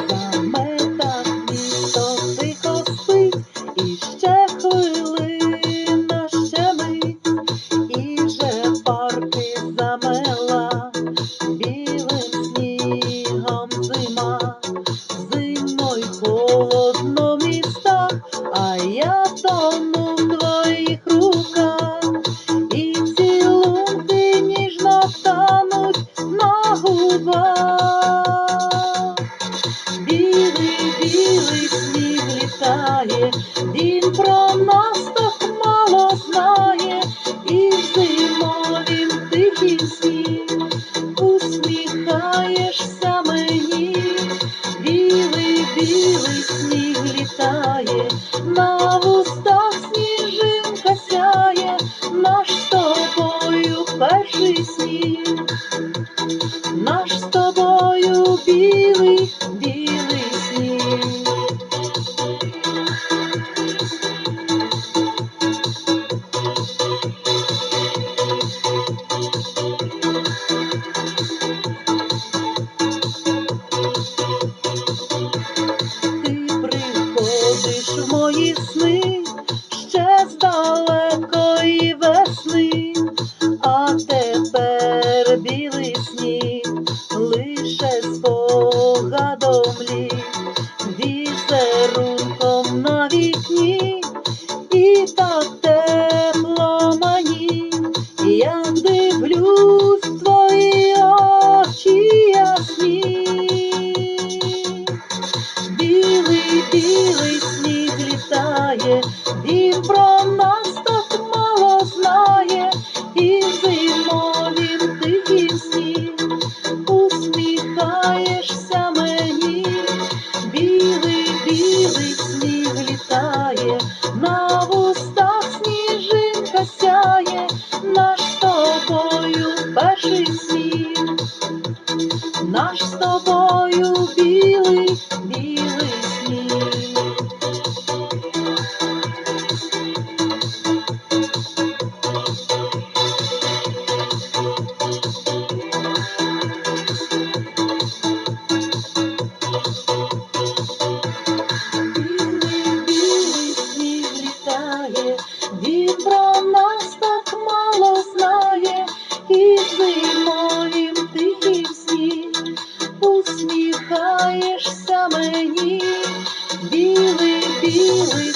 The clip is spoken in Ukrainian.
Заметав місто, тихо спить, і ще хвилина, ще мить, і вже парки замела білим снігом зима. Зимою холодно в містах, а я тону в твоїх руках, і цілунки ніжно тануть на губах. Білий, білий сніг літає, він про нас так мало знає, і в зимовім тихім сні усміхаєшся мені. Білий, білий сніг літає, на вустах сніжинка сяє, наш з тобою перший сніг, наш з тобою білий, білий сніг. Ти приходиш в мої сни ще з далекої весни, а тепер білий сніг лише спогадом ліг, візерунком на вікні, і так тепло мені, як дивлюсь в твої очі ясні. Білий, білий сніг літає, він про нас так мало знає, і в зимовім тихім сні усміхаєшся мені. Білий, білий сніг літає, на вустах сніжинка сяє, наш з тобою перший сніг, наш з тобою білий, білий сніг. Білий, білий сніг літає, він про нас так мало знає, і в зимовім тихім сні усміхаєшся мені. Білий, білий